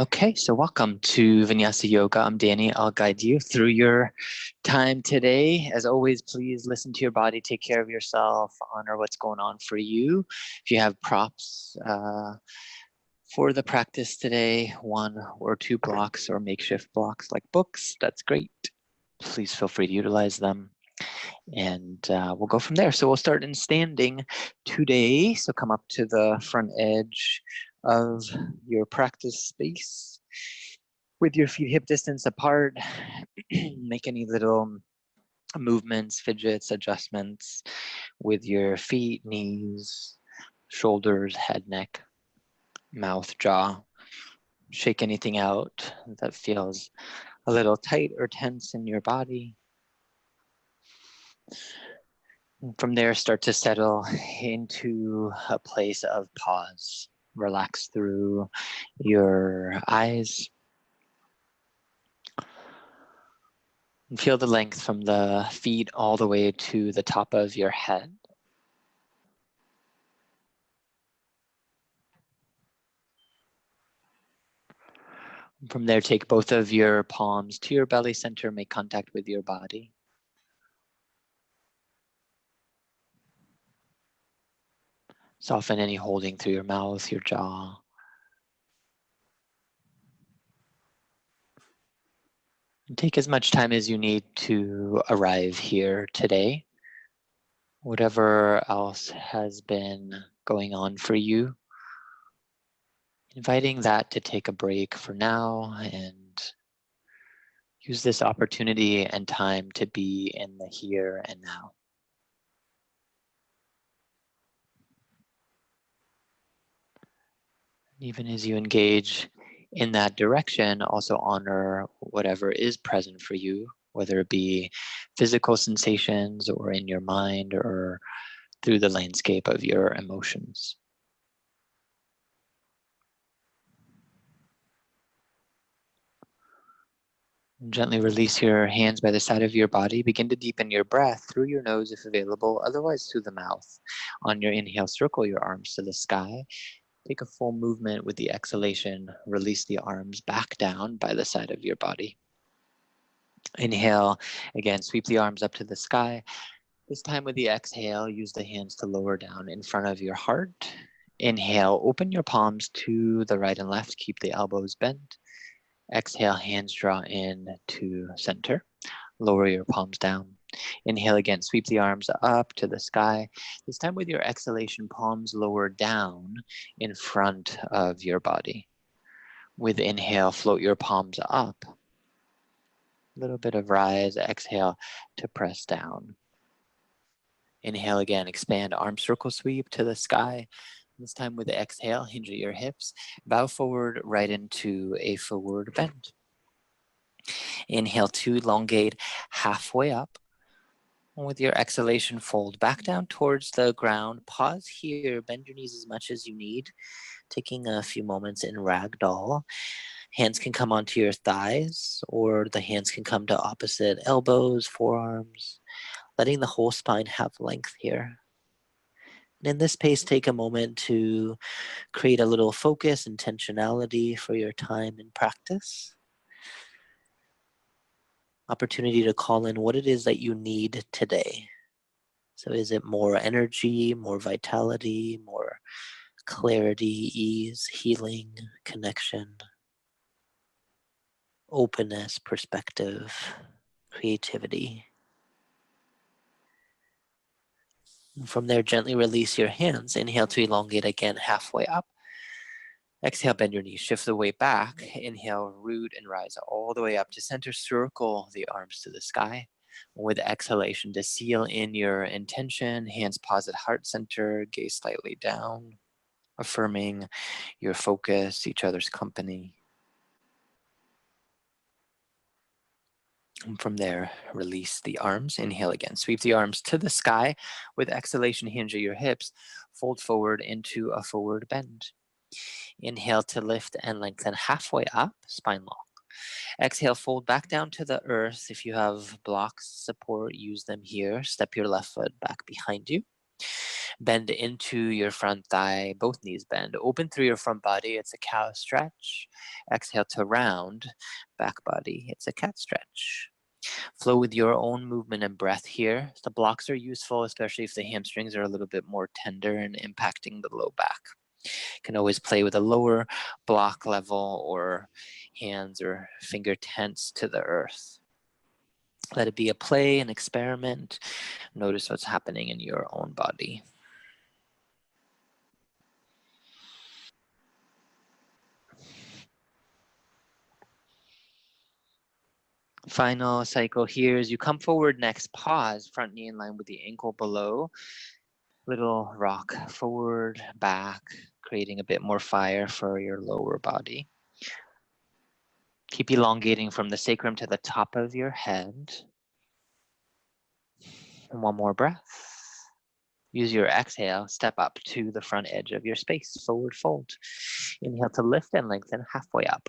Okay, so welcome to Vinyasa Yoga. I'm Danny. I'll guide you through your time today. As always, please listen to your body, take care of yourself, honor what's going on for you. If you have props for the practice today, 1 or 2 blocks or makeshift blocks like books, that's great. Please feel free to utilize them. And we'll go from there. So we'll start in standing today. So come up to the front edge of your practice space with your feet hip distance apart. Make any little movements, fidgets, adjustments with your feet, knees, shoulders, head, neck, mouth, jaw. Shake anything out that feels a little tight or tense in your body. From there, start to settle into a place of pause. Relax through your eyes. And feel the length from the feet all the way to the top of your head. From there, take both of your palms to your belly center, make contact with your body. Soften any holding through your mouth, your jaw. And take as much time as you need to arrive here today. Whatever else has been going on for you, inviting that to take a break for now and use this opportunity and time to be in the here and now. Even as you engage in that direction, also honor whatever is present for you, whether it be physical sensations or in your mind or through the landscape of your emotions. Gently release your hands by the side of your body. Begin to deepen your breath through your nose if available, otherwise through the mouth. On your inhale, circle your arms to the sky. Take a full movement with the exhalation. Release the arms back down by the side of your body. Inhale, again, sweep the arms up to the sky. This time with the exhale, use the hands to lower down in front of your heart. Inhale, open your palms to the right and left. Keep the elbows bent. Exhale, hands draw in to center. Lower your palms down. Inhale again, sweep the arms up to the sky. This time with your exhalation, palms lower down in front of your body. With inhale, float your palms up. A little bit of rise, exhale to press down. Inhale again, expand, arm circle sweep to the sky. This time with the exhale, hinge at your hips, bow forward right into a forward bend. Inhale to elongate halfway up. With your exhalation, fold back down towards the ground. Pause here, bend your knees as much as you need. Taking a few moments in ragdoll. Hands can come onto your thighs, or the hands can come to opposite elbows, forearms, letting the whole spine have length here. And in this pace, take a moment to create a little focus, intentionality for your time in practice. Opportunity to call in what it is that you need today. So is it more energy, more vitality, more clarity, ease, healing, connection, openness, perspective, creativity? And from there, gently release your hands. Inhale to elongate again, halfway up. Exhale, bend your knees, shift the weight back. Inhale, root and rise all the way up to center. Circle the arms to the sky. With exhalation, to seal in your intention, hands pause at heart center, gaze slightly down, affirming your focus, each other's company. And from there, release the arms. Inhale again, sweep the arms to the sky. With exhalation, hinge at your hips, fold forward into a forward bend. Inhale to lift and lengthen halfway up, spine long. Exhale, fold back down to the earth. If you have blocks support, use them here. Step your left foot back behind you. Bend into your front thigh, both knees bend. Open through your front body, it's a cow stretch. Exhale to round, back body, it's a cat stretch. Flow with your own movement and breath here. The blocks are useful, especially if the hamstrings are a little bit more tender and impacting the low back. You can always play with a lower block level or hands or finger tense to the earth. Let it be a play, an experiment. Notice what's happening in your own body. Final cycle here is you come forward next, pause, front knee in line with the ankle below. Little rock forward, back, creating a bit more fire for your lower body. Keep elongating from the sacrum to the top of your head. And one more breath. Use your exhale, step up to the front edge of your space, forward fold. Inhale to lift and lengthen halfway up.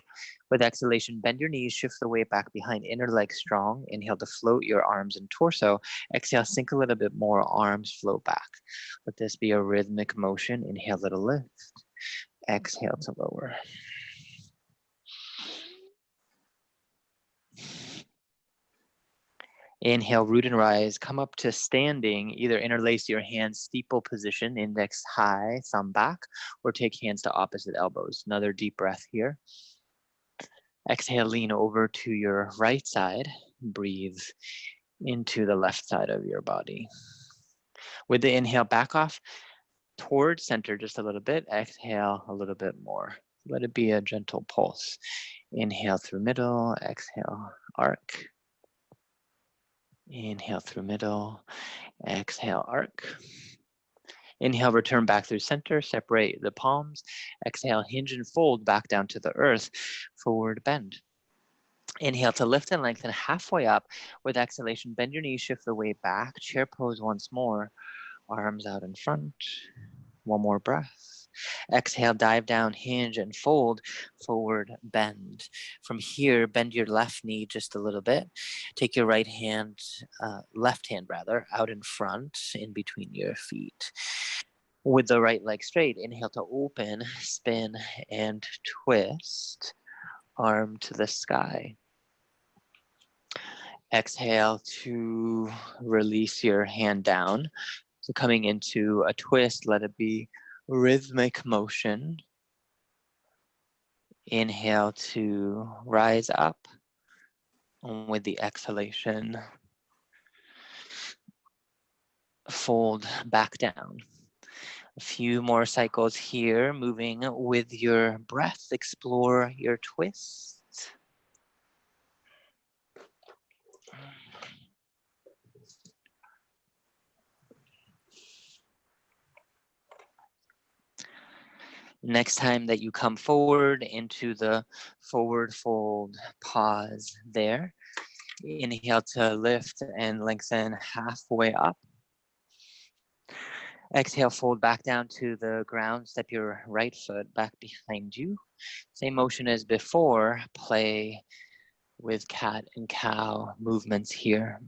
With exhalation, bend your knees, shift the weight back behind, inner leg strong. Inhale to float your arms and torso. Exhale, sink a little bit more, arms float back. Let this be a rhythmic motion. Inhale to lift, exhale to lower. Inhale, root and rise. Come up to standing. Either interlace your hands, steeple position, index high, thumb back, or take hands to opposite elbows. Another deep breath here. Exhale, lean over to your right side. Breathe into the left side of your body. With the inhale, back off towards center just a little bit. Exhale a little bit more. Let it be a gentle pulse. Inhale through middle, exhale, arc. Inhale through middle, exhale, arc. Inhale, return back through center, separate the palms. Exhale, hinge and fold back down to the earth, forward bend. Inhale to lift and lengthen halfway up. With exhalation, bend your knees, shift the weight back. Chair pose once more, arms out in front. One more breath. Exhale, dive down, hinge and fold, forward bend. From here, bend your left knee just a little bit. Take your right hand, left hand rather, out in front, in between your feet. With the right leg straight, inhale to open, spin, and twist. Arm to the sky. Exhale to release your hand down. So coming into a twist, let it be rhythmic motion. Inhale to rise up. And with the exhalation, fold back down. A few more cycles here, moving with your breath. Explore your twist. Next time that you come forward into the forward fold, pause there. Inhale to lift and lengthen halfway up. Exhale, fold back down to the ground. Step your right foot back behind you. Same motion as before. Play with cat and cow movements here.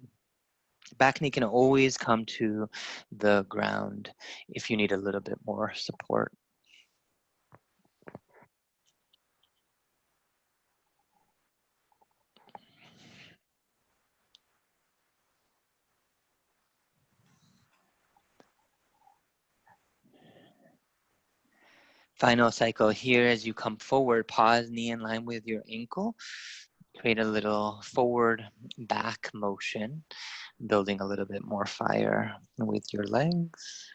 Back knee can always come to the ground if you need a little bit more support. Final cycle here as you come forward, pause, knee in line with your ankle. Create a little forward back motion, building a little bit more fire with your legs.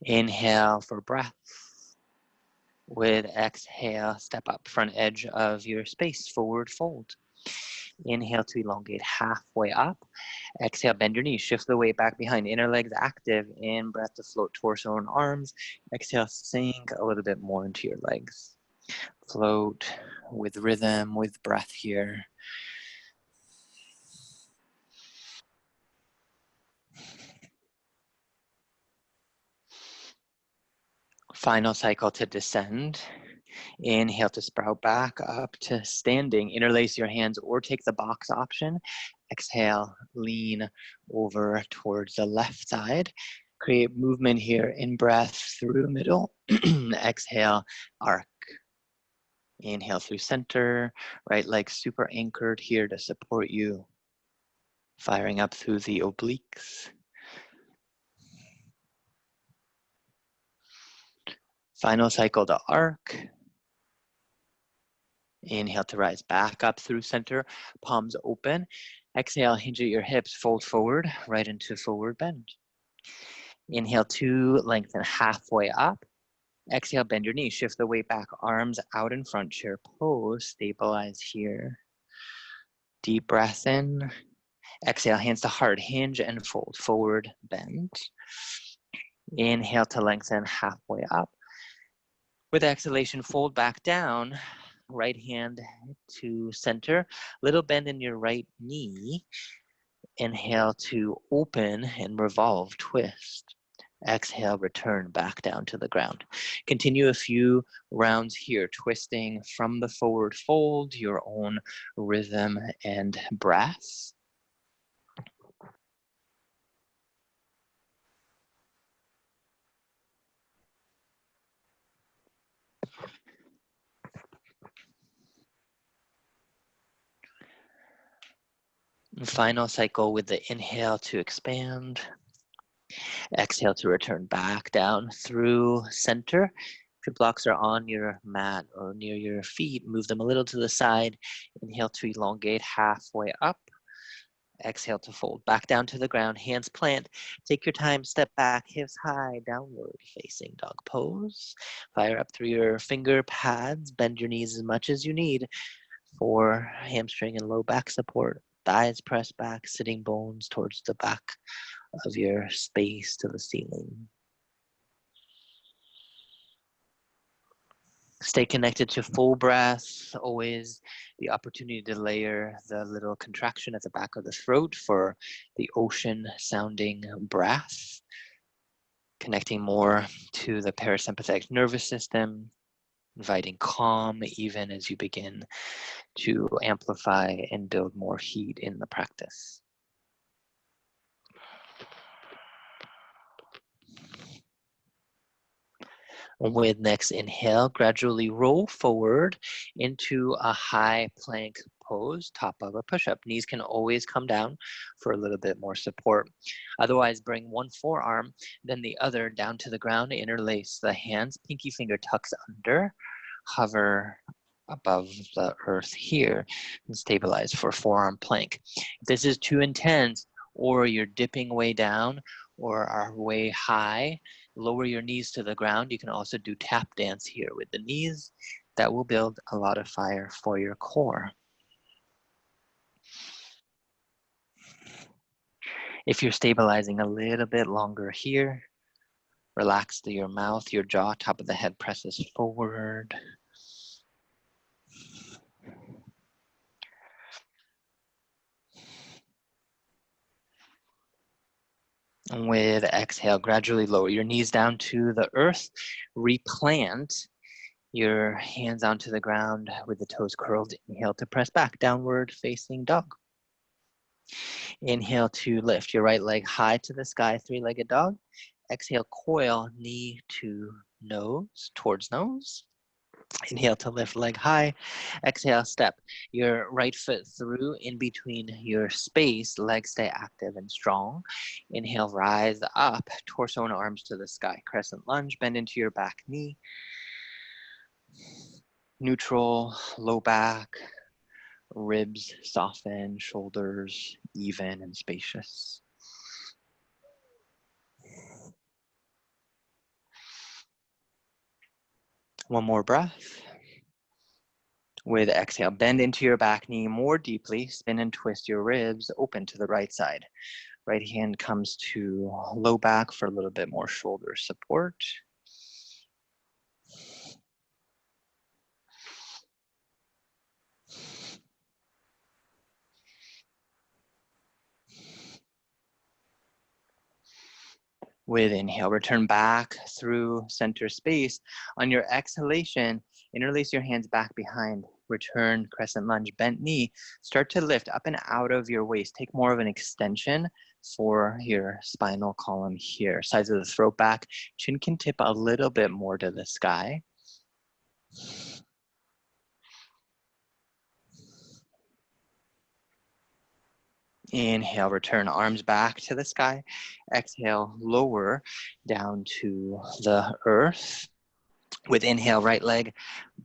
Inhale for breath. With exhale, step up front edge of your space, forward fold. Inhale to elongate halfway up. Exhale, bend your knees, shift the weight back behind. Inner legs active. In breath to float torso and arms. Exhale, sink a little bit more into your legs. Float with rhythm, with breath here. Final cycle to descend. Inhale to sprout back up to standing. Interlace your hands or take the box option. Exhale, lean over towards the left side. Create movement here in breath through middle. Exhale, arc. Inhale through center. Right leg super anchored here to support you. Firing up through the obliques. Final cycle to arc. Inhale to rise back up through center, palms open. Exhale, hinge at your hips, fold forward, right into forward bend. Inhale to lengthen halfway up. Exhale, bend your knees, shift the weight back, arms out in front, chair pose, stabilize here. Deep breath in. Exhale, hands to heart, hinge and fold, forward bend. Inhale to lengthen halfway up. With exhalation, fold back down. Right hand to center, little bend in your right knee. Inhale to open and revolve, twist. Exhale, return back down to the ground. Continue a few rounds here, twisting from the forward fold, your own rhythm and breath. Final cycle with the inhale to expand. Exhale to return back down through center. If your blocks are on your mat or near your feet, move them a little to the side. Inhale to elongate halfway up. Exhale to fold back down to the ground, hands plant. Take your time, step back, hips high, downward facing dog pose. Fire up through your finger pads, bend your knees as much as you need for hamstring and low back support. Thighs press back, sitting bones towards the back of your space to the ceiling. Stay connected to full breath, always the opportunity to layer the little contraction at the back of the throat for the ocean sounding breath, connecting more to the parasympathetic nervous system, inviting calm even as you begin to amplify and build more heat in the practice. With next inhale, gradually roll forward into a high plank pose, top of a push-up. Knees can always come down for a little bit more support. Otherwise, bring one forearm, then the other down to the ground. Interlace the hands, pinky finger tucks under, hover above the earth here, and stabilize for forearm plank. If this is too intense, or you're dipping way down, or are way high, lower your knees to the ground. You can also do tap dance here with the knees. That will build a lot of fire for your core. If you're stabilizing a little bit longer here, relax your mouth, your jaw, top of the head presses forward. With exhale, gradually lower your knees down to the earth. Replant your hands onto the ground with the toes curled. Inhale to press back, downward facing dog. Inhale to lift your right leg high to the sky, three-legged dog. Exhale, coil, knee to nose, towards nose. Inhale to lift leg high. Exhale, step your right foot through in between your space. Legs stay active and strong. Inhale, rise up, torso and arms to the sky. Crescent lunge, bend into your back knee. Neutral, low back, ribs soften, shoulders even and spacious. One more breath. With exhale, bend into your back knee more deeply. Spin and twist your ribs open to the right side. Right hand comes to low back for a little bit more shoulder support. With inhale, return back through center space. On your exhalation, interlace your hands back behind. Return, crescent lunge, bent knee. Start to lift up and out of your waist. Take more of an extension for your spinal column here. Sides of the throat back. Chin can tip a little bit more to the sky. Inhale, return arms back to the sky. Exhale, lower down to the earth. With inhale, right leg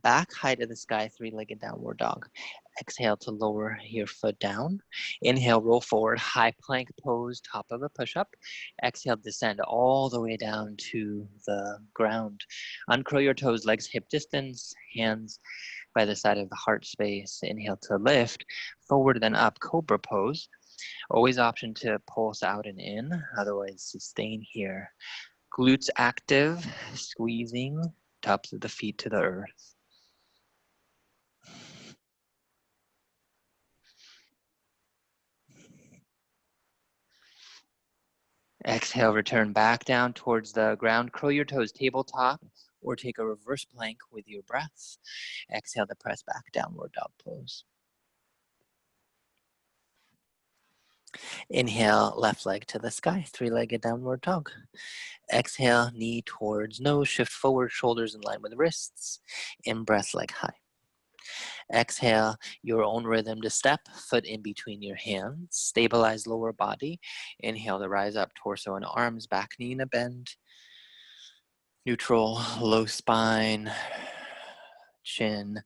back high to the sky, three-legged downward dog. Exhale to lower your foot down. Inhale, roll forward, high plank pose, top of a push-up. Exhale, descend all the way down to the ground. Uncurl your toes, legs hip distance, hands by the side of the heart space. Inhale to lift, forward then up, cobra pose. Always option to pulse out and in, otherwise sustain here. Glutes active, squeezing tops of the feet to the earth. Exhale, return back down towards the ground. Curl your toes tabletop or take a reverse plank with your breath. Exhale to press back, downward dog pose. Inhale, left leg to the sky, three-legged downward dog. Exhale, knee towards nose, shift forward, shoulders in line with wrists. In breath, leg high. Exhale, your own rhythm to step, foot in between your hands. Stabilize lower body. Inhale to rise up, torso and arms, back knee in a bend. Neutral, low spine, chin,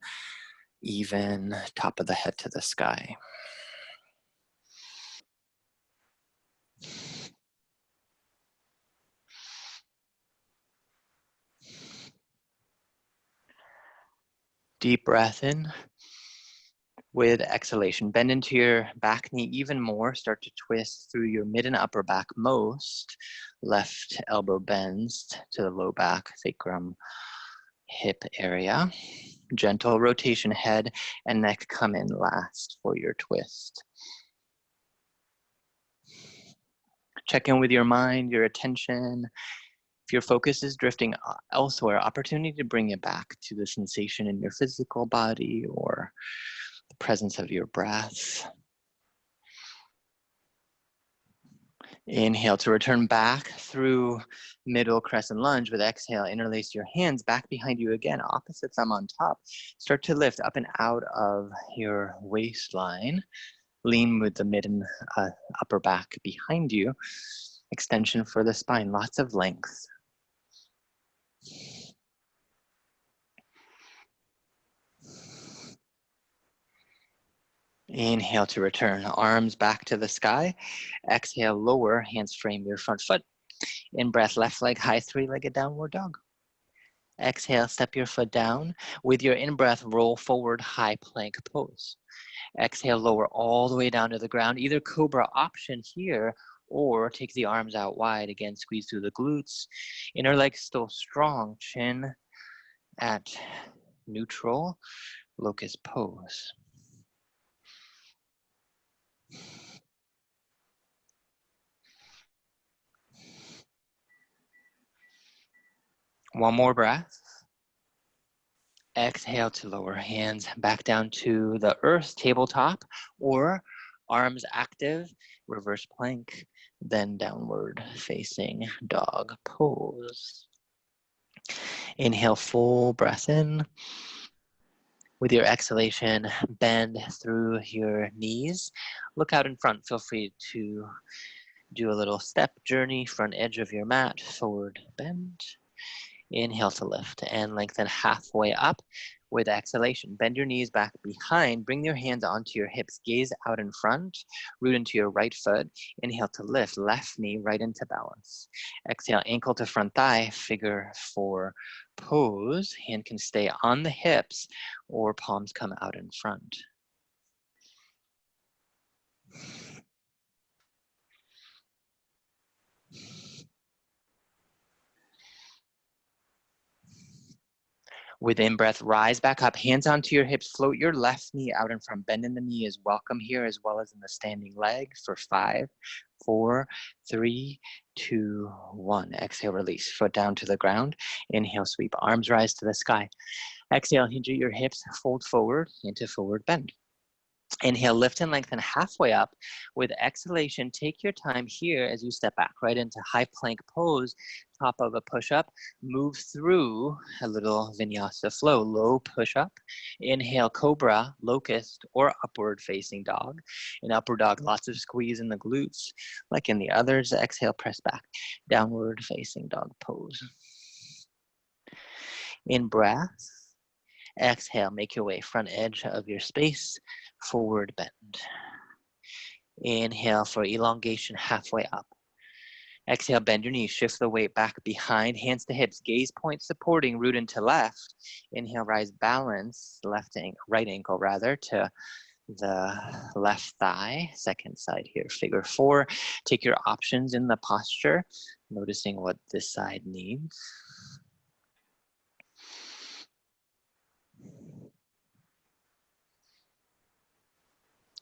even, top of the head to the sky. Deep breath in. With exhalation, bend into your back knee even more. Start to twist through your mid and upper back most. Left elbow bends to the low back, sacrum, hip area. Gentle rotation, head and neck come in last for your twist. Check in with your mind, your attention. If your focus is drifting elsewhere, opportunity to bring it back to the sensation in your physical body or the presence of your breath. Inhale to return back through middle crescent lunge. With exhale, interlace your hands back behind you again, opposite thumb on top. Start to lift up and out of your waistline. Lean with the mid and upper back behind you. Extension for the spine, lots of length. Inhale to return, arms back to the sky. Exhale, lower, hands frame your front foot. In breath, left leg high, three-legged downward dog. Exhale, step your foot down. With your in-breath, roll forward, high plank pose. Exhale, lower all the way down to the ground. Either cobra option here, or take the arms out wide. Again, squeeze through the glutes. Inner leg still strong, chin at neutral, locust pose. One more breath. Exhale to lower hands back down to the earth, tabletop, or arms active, reverse plank, then downward facing dog pose. Inhale, full breath in. With your exhalation, bend through your knees. Look out in front. Feel free to do a little step journey, front edge of your mat, forward bend. Inhale to lift and lengthen halfway up. With exhalation, bend your knees back behind. Bring your hands onto your hips. Gaze out in front. Root into your right foot. Inhale to lift. Left knee right into balance. Exhale, ankle to front thigh. Figure four pose. Hand can stay on the hips or palms come out in front. With in-breath, rise back up, hands onto your hips, float your left knee out in front. Bend in the knee is welcome here, as well as in the standing leg for 5, 4, 3, 2, 1. Exhale, release. Foot down to the ground. Inhale, sweep. Arms rise to the sky. Exhale, hinge at your hips, fold forward into forward bend. Inhale, lift and lengthen halfway up. With exhalation, take your time here as you step back right into high plank pose, top of a push-up. Move through a little vinyasa flow, low push-up. Inhale, cobra, locust, or upward facing dog. In upward dog, lots of squeeze in the glutes. Like in the others, exhale, press back. Downward facing dog pose. In breath, exhale, make your way front edge of your space, forward bend. Inhale for elongation halfway up. Exhale, bend your knees, shift the weight back behind, hands to hips, gaze point supporting, root into left. Inhale, rise, balance, right ankle rather, to the left thigh, second side here, figure 4. Take your options in the posture, noticing what this side needs.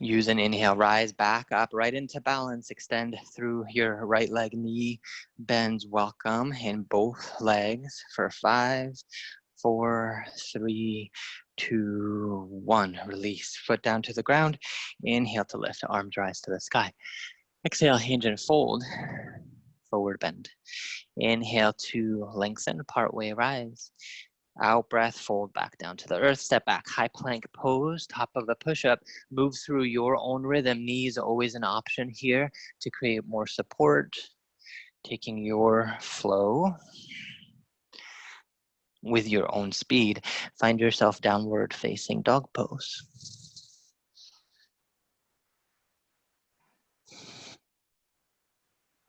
Use an inhale, rise back up, right into balance. Extend through your right leg, knee bends, welcome in both legs for 5, 4, 3, 2, 1. Release, foot down to the ground. Inhale to lift, arms rise to the sky. Exhale, hinge and fold, forward bend. Inhale to lengthen, partway rise. Out breath, fold back down to the earth, step back, high plank pose, top of the push-up, move through your own rhythm. Knees always an option here to create more support, taking your flow with your own speed. Find yourself downward facing dog pose.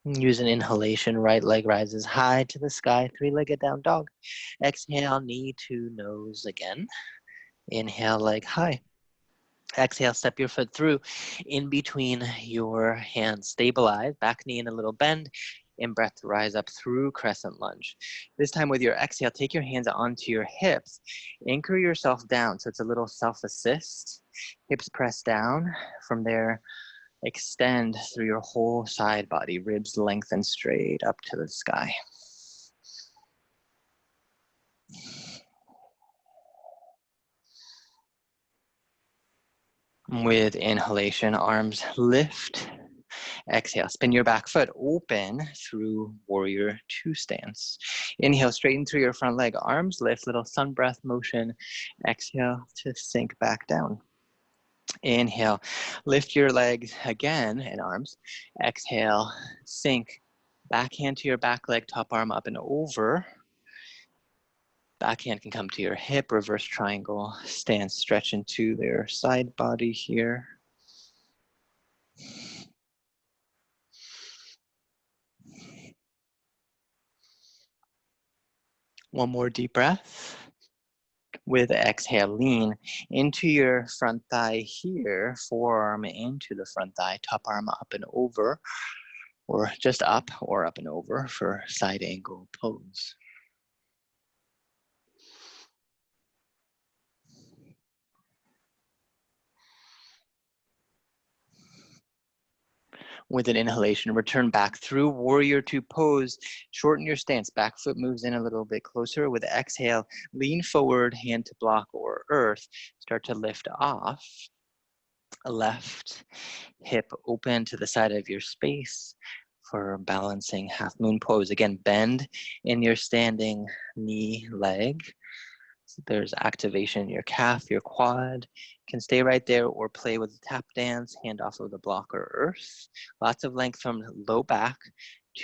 Use an inhalation, right leg rises high to the sky, 3-legged down dog. Exhale, knee to nose again. Inhale, leg high. Exhale, step your foot through in between your hands. Stabilize, back knee in a little bend. In breath, rise up through crescent lunge. This time with your exhale, take your hands onto your hips. Anchor yourself down, so it's a little self-assist. Hips press down. From there, extend through your whole side body. Ribs lengthen straight up to the sky. With inhalation, arms lift. Exhale, spin your back foot open through warrior 2 stance. Inhale, straighten through your front leg, arms lift, little sun breath motion. Exhale to sink back down. Inhale, lift your legs again and arms. Exhale, sink. Back hand to your back leg, top arm up and over. Back hand can come to your hip, reverse triangle stance, stretch into their side body here. One more deep breath. With exhale, lean into your front thigh here, forearm into the front thigh, top arm up and over, or just up or up and over for side angle pose. With an inhalation, return back through warrior 2 pose. Shorten your stance. Back foot moves in a little bit closer. With exhale, lean forward, hand to block or earth. Start to lift off. Left hip open to the side of your space for balancing half moon pose. Again, bend in your standing knee leg. So there's activation in your calf, your quad. Can stay right there or play with the tap dance, hand off of the block or earth. Lots of length from low back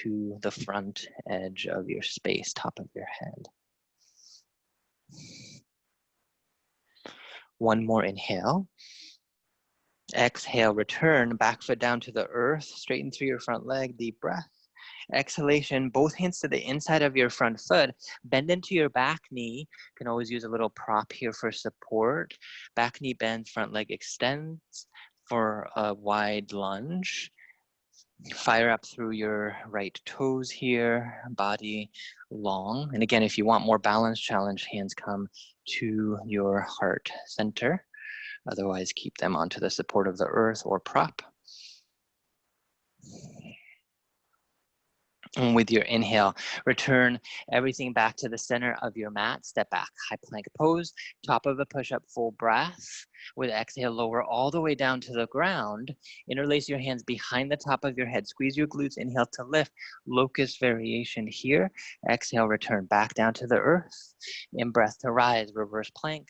to the front edge of your space, top of your head. One more inhale. Exhale, return, back foot down to the earth, straighten through your front leg, deep breath. Exhalation, both hands to the inside of your front foot. Bend into your back knee. You can always use a little prop here for support. Back knee bends, front leg extends for a wide lunge. Fire up through your right toes here, body long. And again, if you want more balance, challenge hands come to your heart center. Otherwise, keep them onto the support of the earth or prop. And with your inhale, return everything back to the center of your mat. Step back, high plank pose, top of a push-up, full breath. With exhale, lower all the way down to the ground. Interlace your hands behind the top of your head. Squeeze your glutes, inhale to lift. Locust variation here. Exhale, return back down to the earth. In breath to rise, reverse plank.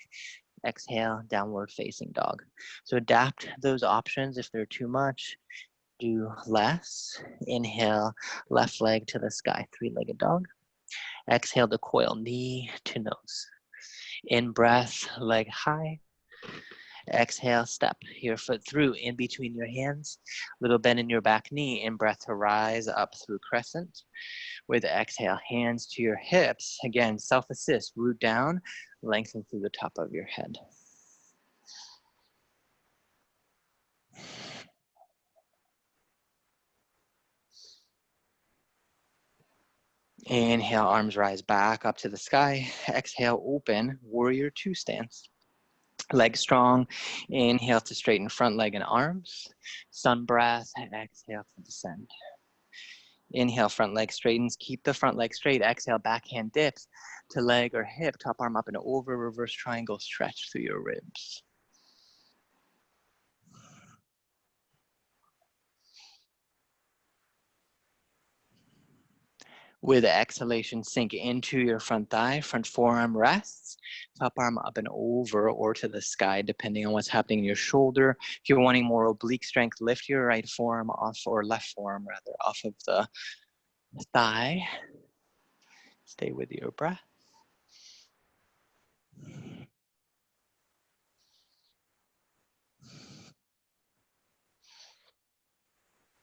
Exhale, downward facing dog. So adapt those options if they're too much. Do less. Inhale, left leg to the sky, three-legged dog. Exhale to coil, knee to nose. In breath, leg high. Exhale, step your foot through in between your hands. Little bend in your back knee. In breath to rise up through crescent. With exhale, hands to your hips. Again, self-assist, root down, lengthen through the top of your head. Inhale, arms rise back up to the sky. Exhale, open, warrior two stance. Legs strong. Inhale to straighten front leg and arms. Sun breath. Exhale to descend. Inhale, front leg straightens. Keep the front leg straight. Exhale, backhand dips to leg or hip. Top arm up and over. Reverse triangle. Stretch through your ribs. With exhalation, sink into your front thigh. Front forearm rests. Top arm up and over or to the sky, depending on what's happening in your shoulder. If you're wanting more oblique strength, lift your right forearm off, or left forearm rather, off of the thigh. Stay with your breath.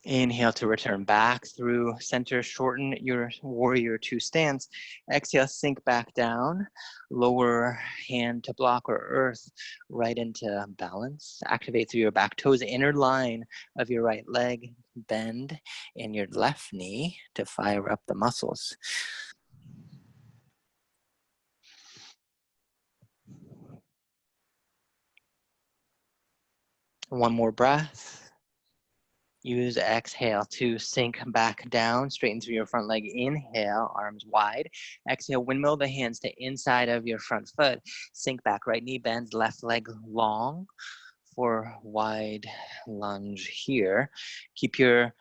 Inhale to return back through center, shorten your warrior two stance. Exhale, sink back down, lower hand to block or earth right into balance. Activate through your back toes, inner line of your right leg, bend in your left knee to fire up the muscles. One more breath. Use exhale to sink back down, straighten through your front leg. Inhale, arms wide. Exhale, windmill the hands to inside of your front foot. Sink back, right knee bends, left leg long for wide lunge here. Keep your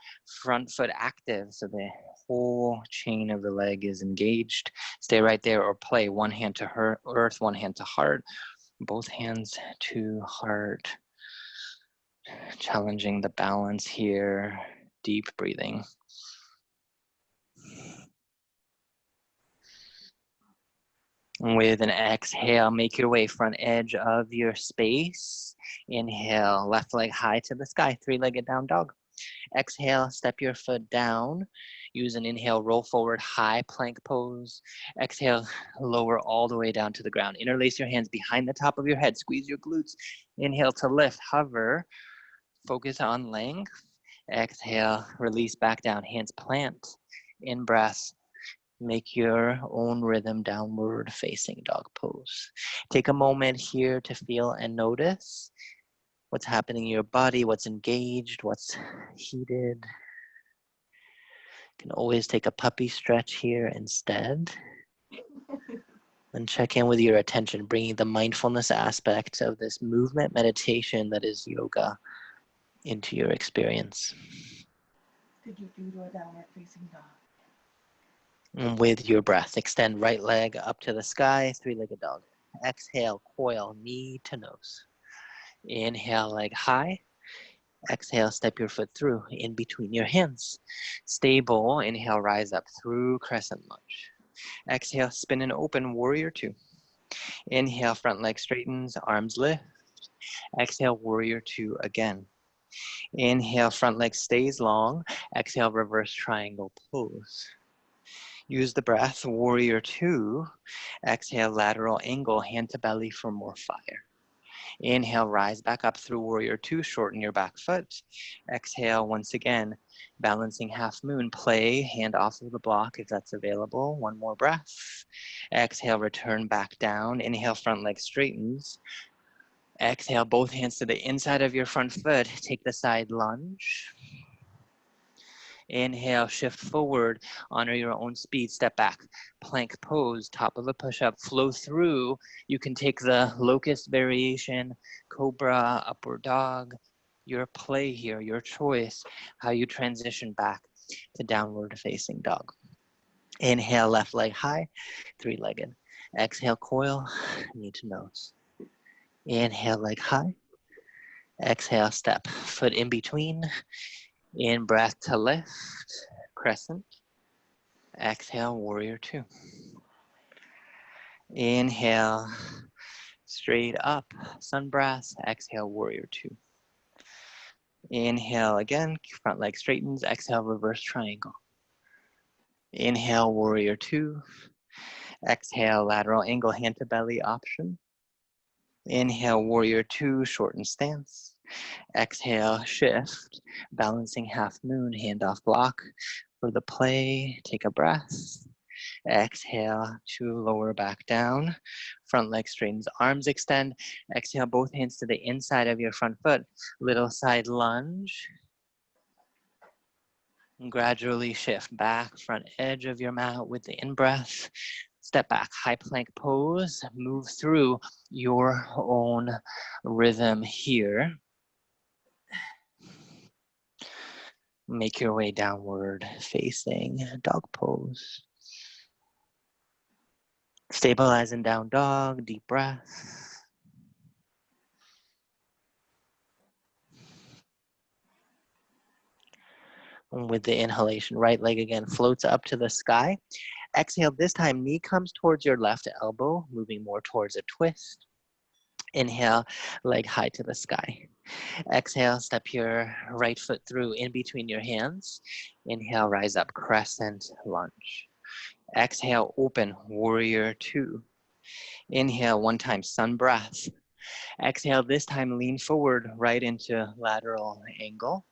front foot active so the whole chain of the leg is engaged. Stay right there or play one hand to earth, one hand to heart. Both hands to heart. Challenging the balance here, deep breathing. With an exhale, make your way front edge of your space. Inhale, left leg high to the sky, three-legged down dog. Exhale, step your foot down. Use an inhale, roll forward, high plank pose. Exhale, lower all the way down to the ground. Interlace your hands behind the top of your head. Squeeze your glutes. Inhale to lift, hover. Focus on length. Exhale, release back down, hands plant. In breath, make your own rhythm, downward facing dog pose. Take a moment here to feel and notice what's happening in your body, what's engaged, what's heated. You can always take a puppy stretch here instead. And check in with your attention, bringing the mindfulness aspect of this movement meditation that is yoga into your experience. Could you do a downward facing dog? And with your breath, extend right leg up to the sky, three-legged dog. Exhale, coil, knee to nose. Inhale, leg high. Exhale, step your foot through in between your hands. Stable, inhale, rise up through crescent lunge. Exhale, spin and open, warrior two. Inhale, front leg straightens, arms lift. Exhale, warrior two again. Inhale, front leg stays long. Exhale, reverse triangle pose. Use the breath, warrior two. Exhale, lateral angle, hand to belly for more fire. Inhale, rise back up through warrior two, shorten your back foot. Exhale, once again, Balancing half moon, play, hand off of the block if that's available. One more breath. Exhale, return back down. Inhale, front leg straightens. Exhale, both hands to the inside of your front foot. Take the side lunge. Inhale, shift forward, honor your own speed, step back, plank pose, top of a push-up, flow through. You can take the locust variation, cobra, upward dog, your play here, your choice, how you transition back to downward facing dog. Inhale, left leg high, three-legged. Exhale, coil, knee to nose. Inhale, leg high. Exhale, step, foot in between. In breath to lift, crescent. Exhale, warrior two. Inhale, straight up, sun breath. Exhale, warrior two. Inhale again, front leg straightens. Exhale, reverse triangle. Inhale, warrior two. Exhale, lateral angle, hand to belly option. Inhale, warrior two, shorten stance. Exhale, shift, balancing half moon, hand off block. For the play, take a breath. Exhale to lower back down. Front leg straightens, arms extend. Exhale, both hands to the inside of your front foot. Little side lunge. And gradually shift back, front edge of your mat with the in-breath. Step back, high plank pose. Move through your own rhythm here. Make your way downward facing dog pose. Stabilize in down dog, deep breath. And with the inhalation, right leg again floats up to the sky. Exhale, this time knee comes towards your left elbow, moving more towards a twist. Inhale, leg high to the sky. Exhale, step your right foot through in between your hands. Inhale, rise up, crescent lunge. Exhale, open, warrior two. Inhale, one time, sun breath. Exhale, this time lean forward right into lateral angle.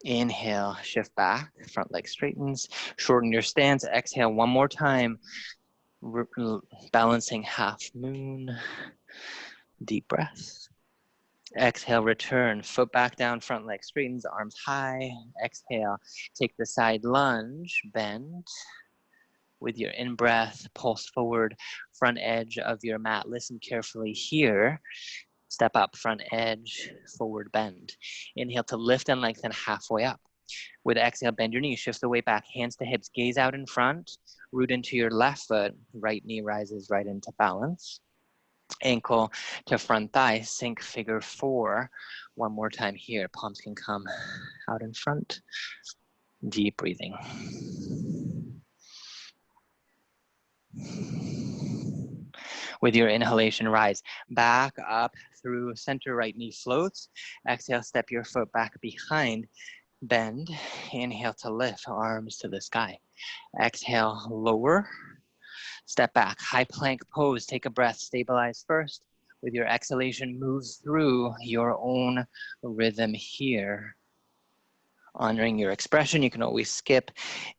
Inhale, shift back, front leg straightens, shorten your stance. Exhale, one more time, balancing half moon, deep breath. Exhale, return, foot back down, front leg straightens, arms high. Exhale, take the side lunge, bend. With your in-breath, pulse forward, front edge of your mat. Listen carefully here. Step up, front edge, forward bend. Inhale to lift and lengthen halfway up. With exhale, bend your knees, shift the weight back, hands to hips, gaze out in front, root into your left foot, right knee rises right into balance. Ankle to front thigh, sink figure four. One more time here, palms can come out in front. Deep breathing. With your inhalation, rise back up through center, right knee floats. Exhale, step your foot back behind, bend. Inhale to lift, arms to the sky. Exhale, lower. Step back, high plank pose. Take a breath, stabilize first. With your exhalation, move through your own rhythm here. Honoring your expression, you can always skip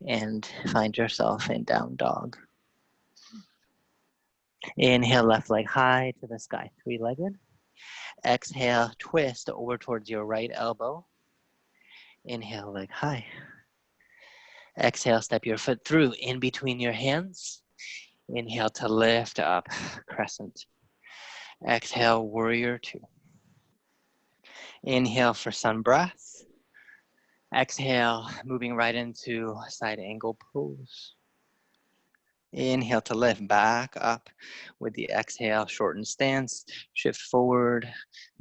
and find yourself in down dog. Inhale, left leg high to the sky, three-legged. Exhale, twist over towards your right elbow. Inhale, leg high. Exhale, step your foot through in between your hands. Inhale to lift up, crescent. Exhale, warrior two. Inhale for sun breath. Exhale, moving right into side angle pose. Inhale to lift, back up with the exhale, shorten stance, shift forward,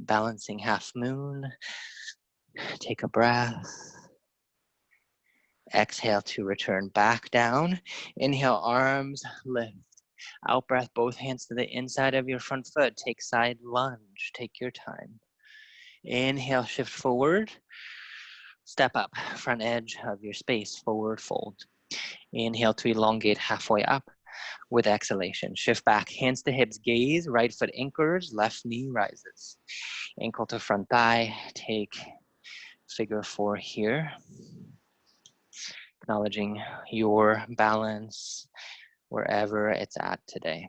balancing half moon. Take a breath. Exhale to return back down. Inhale, arms lift. Out breath, both hands to the inside of your front foot. Take side lunge, take your time. Inhale, shift forward. Step up, front edge of your space, forward fold. Inhale to elongate halfway up. With exhalation, shift back, hands to hips, gaze, right foot anchors, left knee rises. Ankle to front thigh, take figure 4 here. Acknowledging your balance wherever it's at today.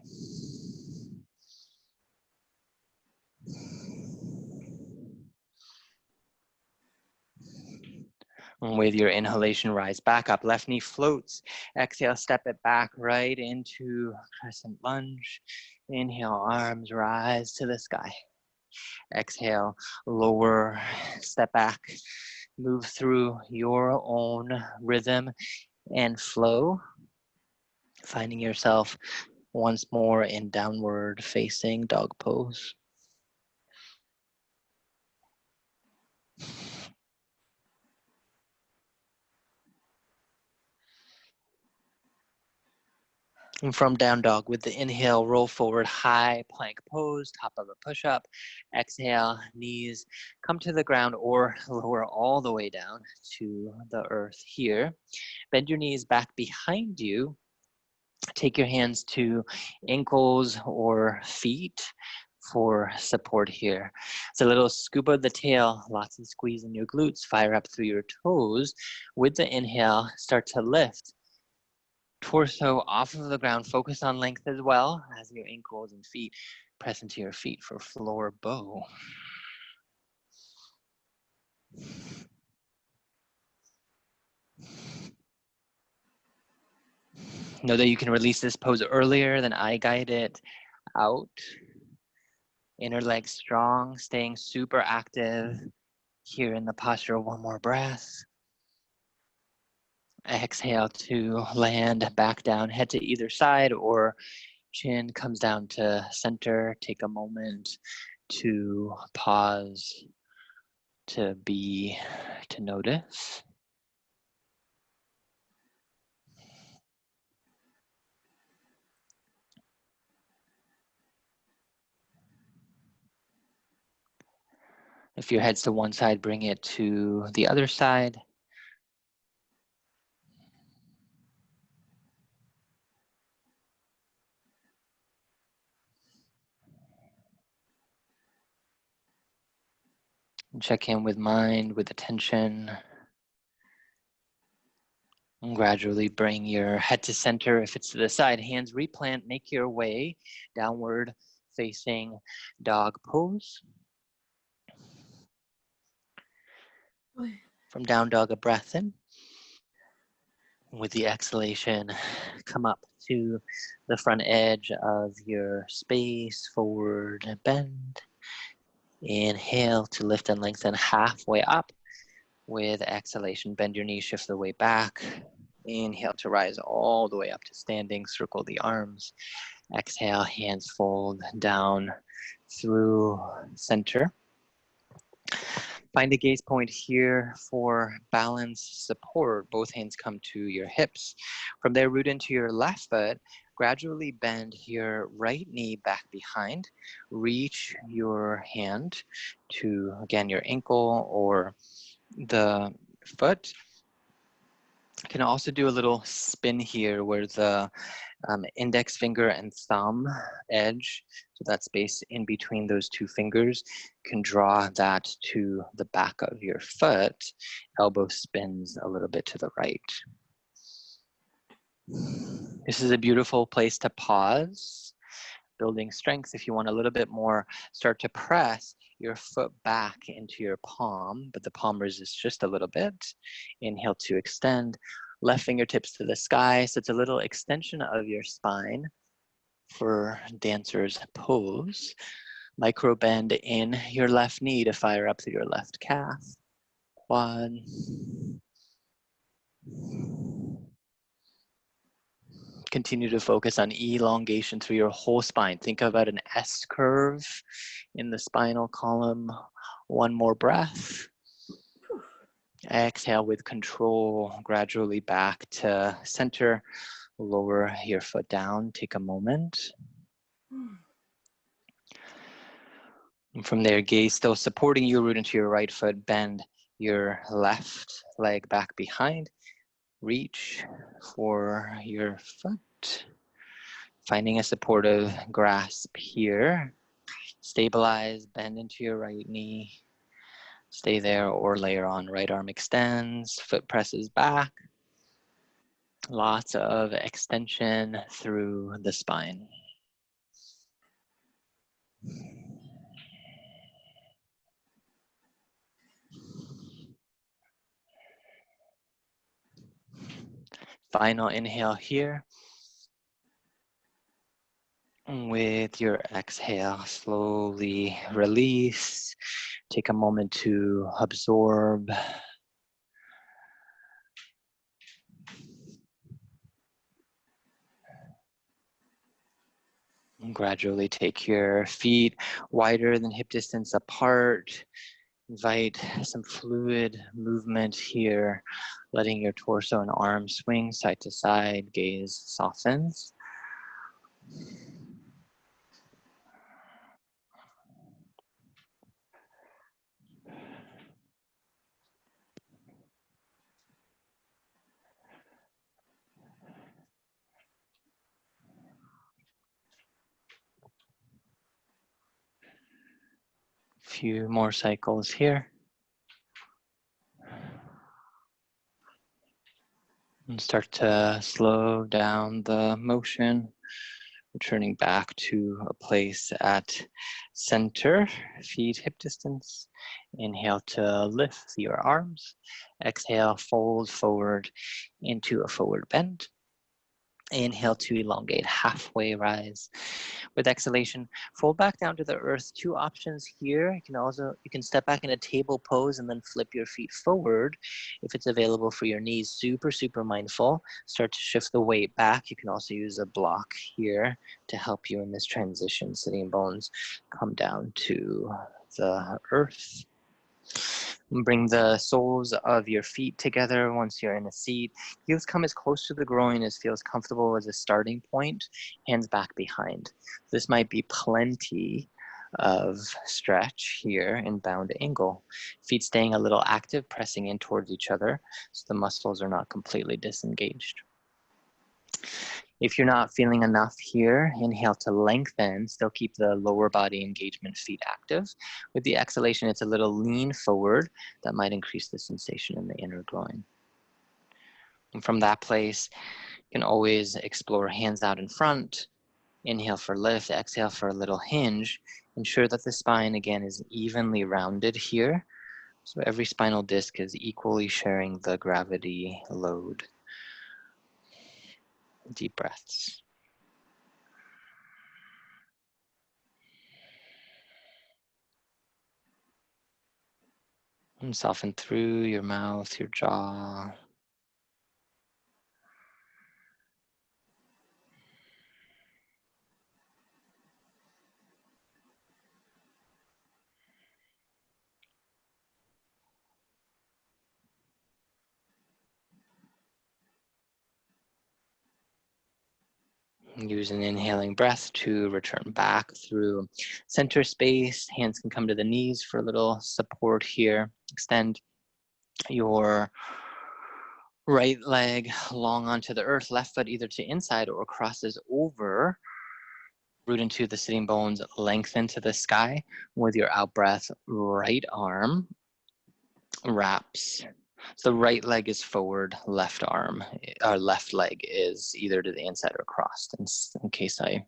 And with your inhalation, rise back up. Left knee floats. Exhale, step it back right into crescent lunge. Inhale, arms rise to the sky. Exhale, lower, step back. Move through your own rhythm and flow. Finding yourself once more in downward facing dog pose. And from down dog, with the inhale, roll forward, high plank pose, top of a push-up. Exhale, knees come to the ground or lower all the way down to the earth here. Bend your knees back behind you. Take your hands to ankles or feet for support here. It's a little scoop of the tail, lots of squeeze in your glutes, fire up through your toes. With the inhale, start to lift. Torso off of the ground, focus on length as well as your ankles and feet press into your feet for floor bow. Know that you can release this pose earlier than I guide it out. Inner leg strong, staying super active here in the posture. One more breath. Exhale to land back down, head to either side, or chin comes down to center. Take a moment to pause, to be, to notice. If your head's to one side, bring it to the other side. Check in with mind, with attention. And gradually bring your head to center. If it's to the side, hands replant, make your way downward facing dog pose. From down dog, a breath in. With the exhalation, come up to the front edge of your space, forward bend. Inhale to lift and lengthen halfway up. With exhalation, bend your knees, shift the weight back. Inhale to rise all the way up to standing, circle the arms. Exhale, hands fold down through center. Find a gaze point here for balance support. Both hands come to your hips. From there, root into your left foot. Gradually bend your right knee back behind. Reach your hand to, again, your ankle or the foot. You can also do a little spin here where the index finger and thumb edge, so that space in between those two fingers, can draw that to the back of your foot. Elbow spins a little bit to the right. This is a beautiful place to pause, building strength. If you want a little bit more, start to press your foot back into your palm, but the palm resists just a little bit. Inhale to extend. Left fingertips to the sky. So it's a little extension of your spine for dancer's pose. Micro bend in your left knee to fire up through your left calf. Quad. Continue to focus on elongation through your whole spine. Think about an S curve in the spinal column. One more breath. Exhale with control, gradually back to center. Lower your foot down, take a moment. And from there, gaze still supporting you, root into your right foot, bend your left leg back behind. Reach for your foot. Finding a supportive grasp here. Stabilize, bend into your right knee. Stay there or layer on. Right arm extends, foot presses back. Lots of extension through the spine. Final inhale here. With your exhale, slowly release. Take a moment to absorb. And gradually take your feet wider than hip distance apart. Invite some fluid movement here, letting your torso and arms swing side to side, gaze softens. Few more cycles here. And start to slow down the motion, returning back to a place at center, feet hip distance. Inhale to lift your arms. Exhale, fold forward into a forward bend. Inhale to elongate, halfway rise. With exhalation, fold back down to the earth. Two options here. You can step back in a table pose and then flip your feet forward if it's available for your knees. Super mindful. Start to shift the weight back. You can also use a block here to help you in this transition. Sitting bones come down to the earth. Bring the soles of your feet together once you're in a seat. Heels come as close to the groin as feels comfortable as a starting point. Hands back behind. This might be plenty of stretch here in bound angle. Feet staying a little active, pressing in towards each other so the muscles are not completely disengaged. If you're not feeling enough here, inhale to lengthen, still keep the lower body engagement, feet active. With the exhalation, it's a little lean forward that might increase the sensation in the inner groin. And from that place, you can always explore hands out in front. Inhale for lift, exhale for a little hinge. Ensure that the spine, again, is evenly rounded here. So every spinal disc is equally sharing the gravity load. Deep breaths. And soften through your mouth, your jaw. Use an inhaling breath to return back through center space. Hands can come to the knees for a little support here. Extend your right leg long onto the earth, left foot either to inside or crosses over. Root into the sitting bones, lengthen to the sky. With your out breath, right arm wraps. So the right leg is forward, left leg is either to the inside or crossed, in case I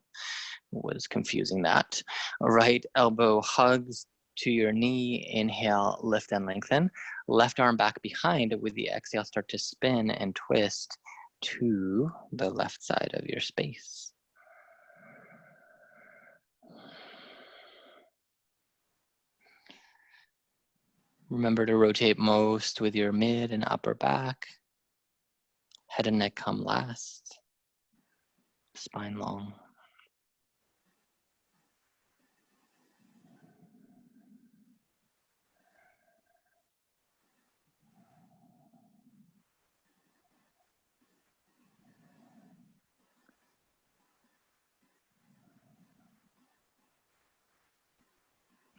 was confusing that. Right elbow hugs to your knee. Inhale, lift and lengthen. Left arm back behind. With the exhale, start to spin and twist to the left side of your space. Remember to rotate most with your mid and upper back. Head and neck come last. Spine long.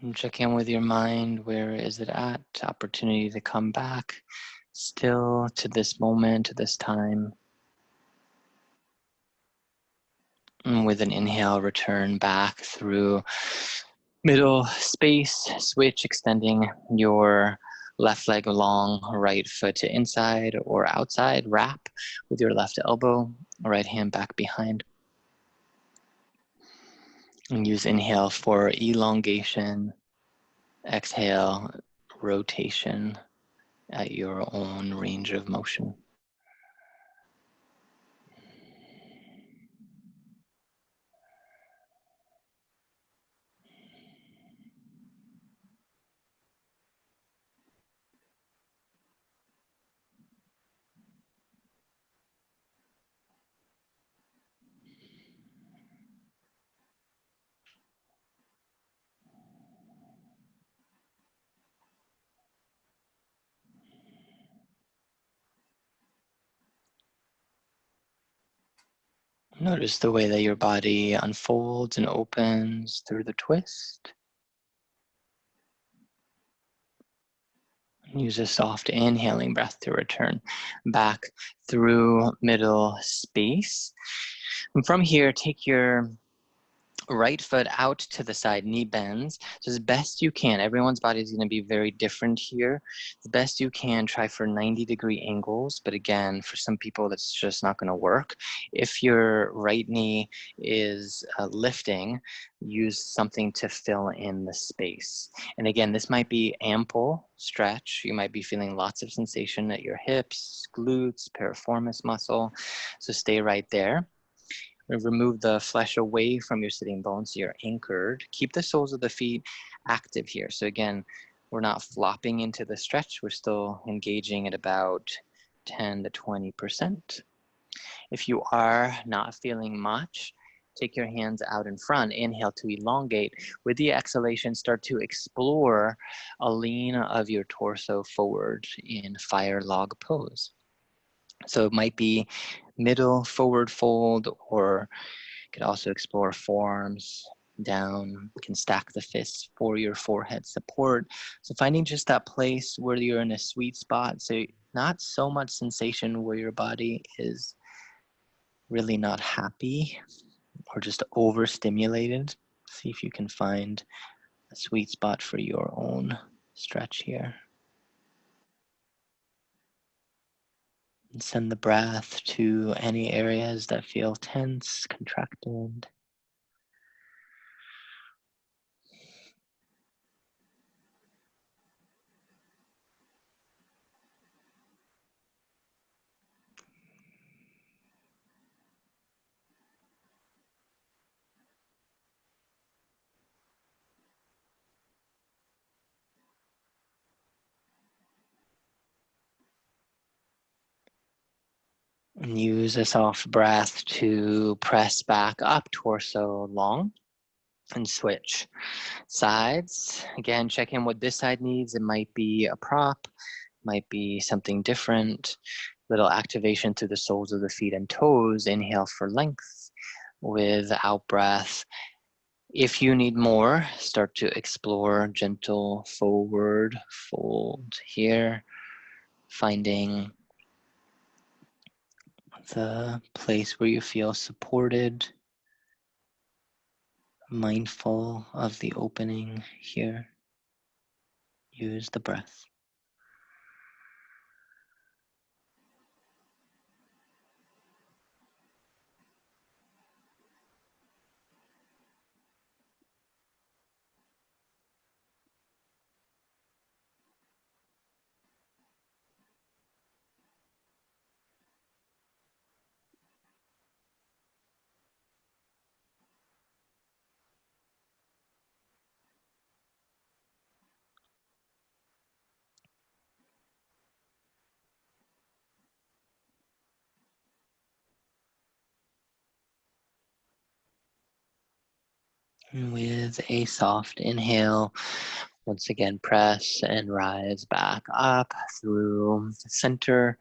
And check in with your mind. Where is it at? Opportunity to come back still to this moment, to this time. And with an inhale, return back through Middle space, switch, extending your left leg along, right foot to inside or outside. Wrap with your left elbow, right hand back behind. And use inhale for elongation, exhale, rotation at your own range of motion. Notice the way that your body unfolds and opens through the twist. Use a soft inhaling breath to return back through middle space. And from here, take your right foot out to the side, knee bends. So as best you can, everyone's body is going to be very different here. The best you can, try for 90-degree angles. But again, for some people, that's just not going to work. If your right knee is lifting, use something to fill in the space. And again, this might be ample stretch. You might be feeling lots of sensation at your hips, glutes, piriformis muscle. So stay right there. Remove the flesh away from your sitting bones so you're anchored. Keep the soles of the feet active here. So again, we're not flopping into the stretch. We're still engaging at about 10 to 20%. If you are not feeling much, take your hands out in front. Inhale to elongate. With the exhalation, start to explore a lean of your torso forward in fire log pose. So it might be middle forward fold, or you could also explore forearms down. You can stack the fists for your forehead support. So finding just that place where you're in a sweet spot. So not so much sensation where your body is really not happy or just overstimulated. See if you can find a sweet spot for your own stretch here. And send the breath to any areas that feel tense, contracted. And use a soft breath to press back up, torso long, and switch sides. Again, check in what this side needs. It might be a prop, might be something different. Little activation through the soles of the feet and toes. Inhale for length with out breath. If you need more, start to explore gentle forward fold here, finding the place where you feel supported, mindful of the opening here. Use the breath. And with a soft inhale, once again, press and rise back up through the center.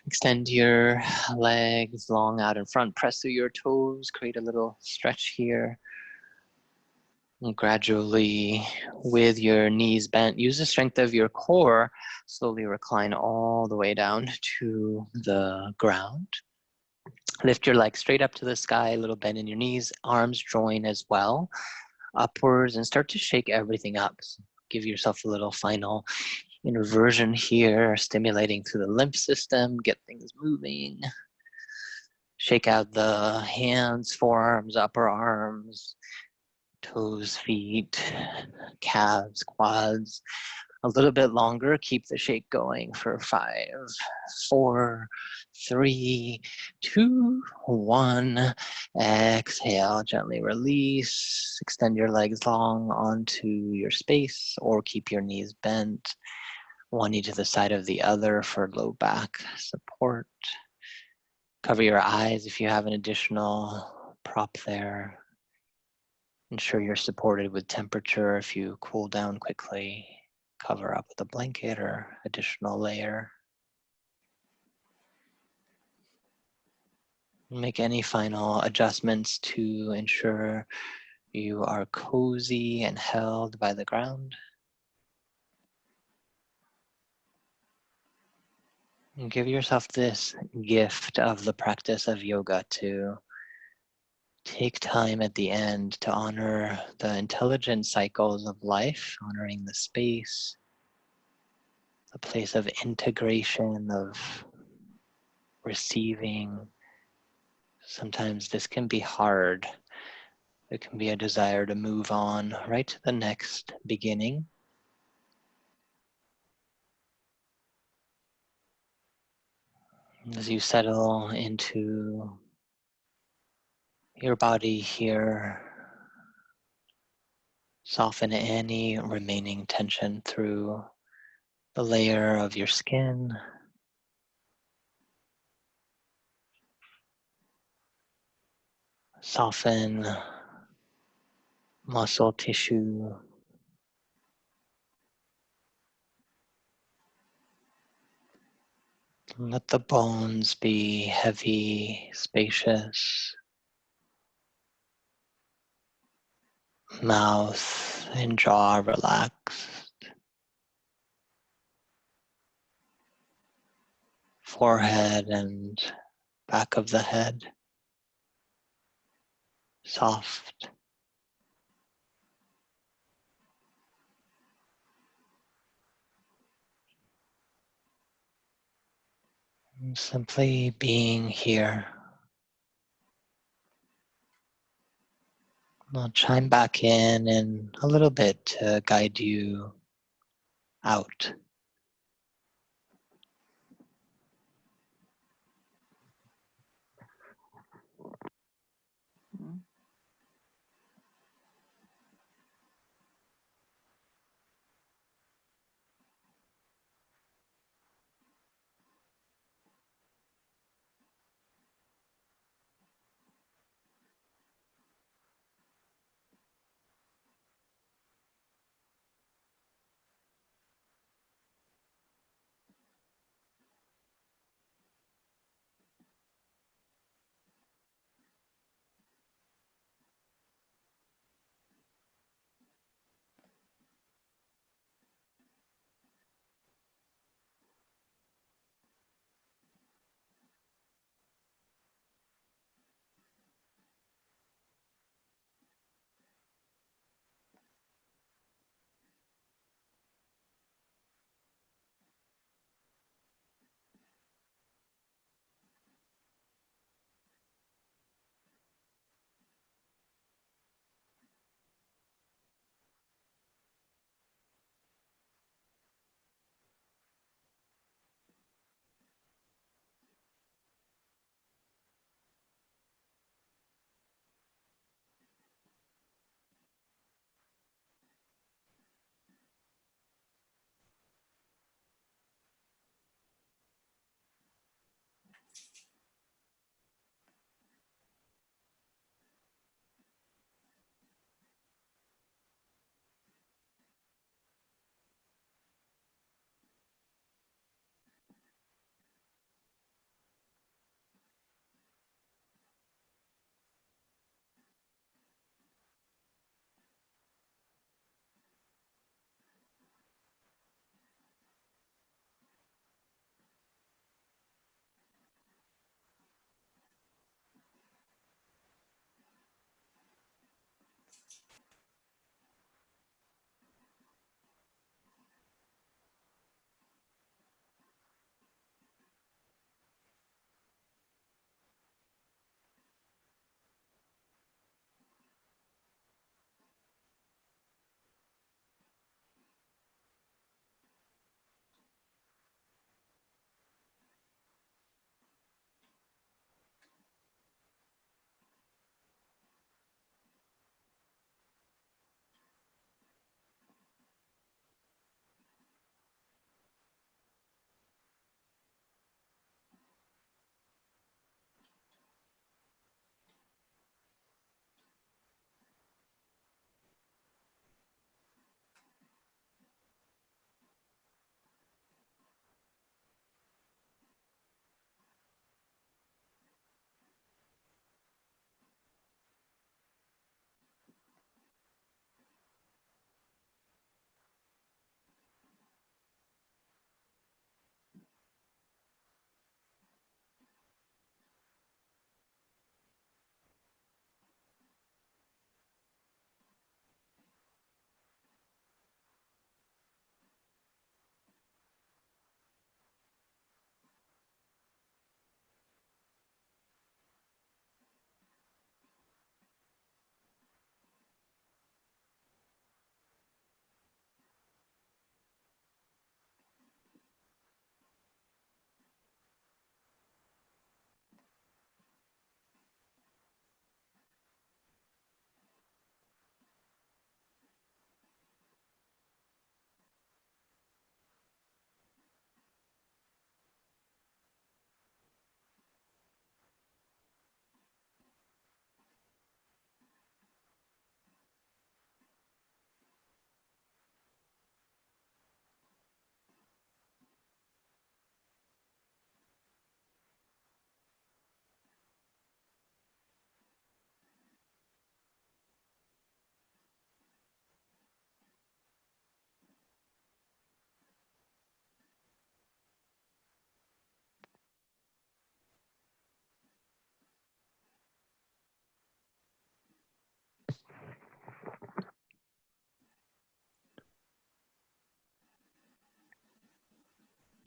Extend your legs long out in front. Press through your toes. Create a little stretch here. And gradually, with your knees bent, use the strength of your core. Slowly recline all the way down to the ground. Lift your legs straight up to the sky, a little bend in your knees. Arms join as well. upwards and start to shake everything up. So give yourself a little final inversion here, stimulating through the lymph system, get things moving. Shake out the hands, forearms, upper arms, toes, feet, calves, quads. A little bit longer. Keep the shake going for 5, 4, 3, 2, 1. Exhale, gently release. Extend your legs long onto your space or keep your knees bent, one knee to the side of the other for low back support. Cover your eyes if you have an additional prop there. Ensure you're supported with temperature. If you cool down quickly, cover up with a blanket or additional layer. Make any final adjustments to ensure you are cozy and held by the ground. And give yourself this gift of the practice of yoga to take time at the end to honor the intelligent cycles of life, honoring the space, a place of integration, of receiving. Sometimes this can be hard. There can be a desire to move on right to the next beginning. As you settle into your body here, soften any remaining tension through the layer of your skin. Soften muscle tissue. Let the bones be heavy, spacious. Mouth and jaw relaxed. Forehead and back of the head soft. And simply being here. I'll chime back in a little bit to guide you out. Mm-hmm.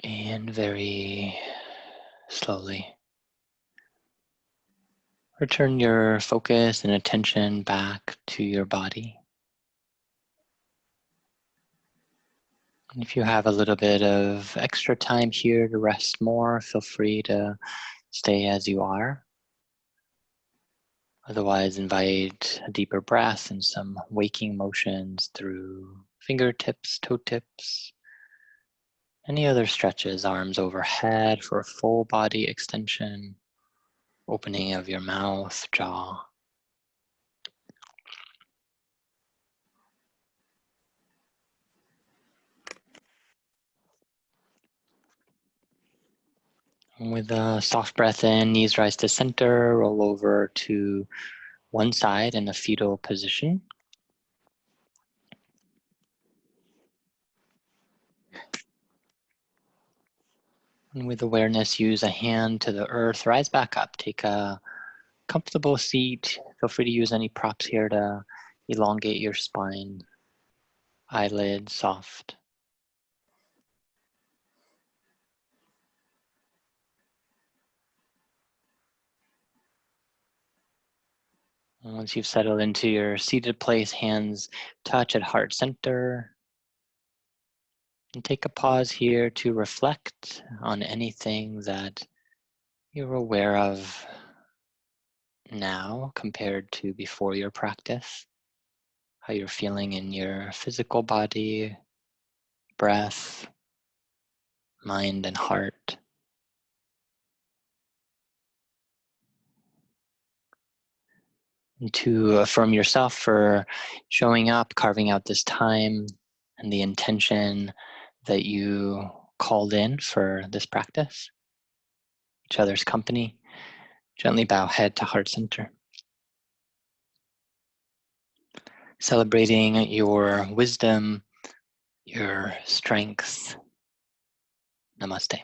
And very slowly return your focus and attention back to your body. And if you have a little bit of extra time here to rest more, feel free to stay as you are. Otherwise, invite a deeper breath and some waking motions through fingertips, toe tips. Any other stretches, arms overhead for a full body extension, opening of your mouth, jaw. And with a soft breath in, knees rise to center, roll over to one side in a fetal position. And with awareness, use a hand to the earth, rise back up, take a comfortable seat. Feel free to use any props here to elongate your spine. Eyelids soft. And once you've settled into your seated place, hands touch at heart center. And take a pause here to reflect on anything that you're aware of now compared to before your practice. How you're feeling in your physical body, breath, mind, and heart. And to affirm yourself for showing up, carving out this time, and the intention that you called in for this practice. Each other's company. Gently bow head to heart center. Celebrating your wisdom, your strength. Namaste.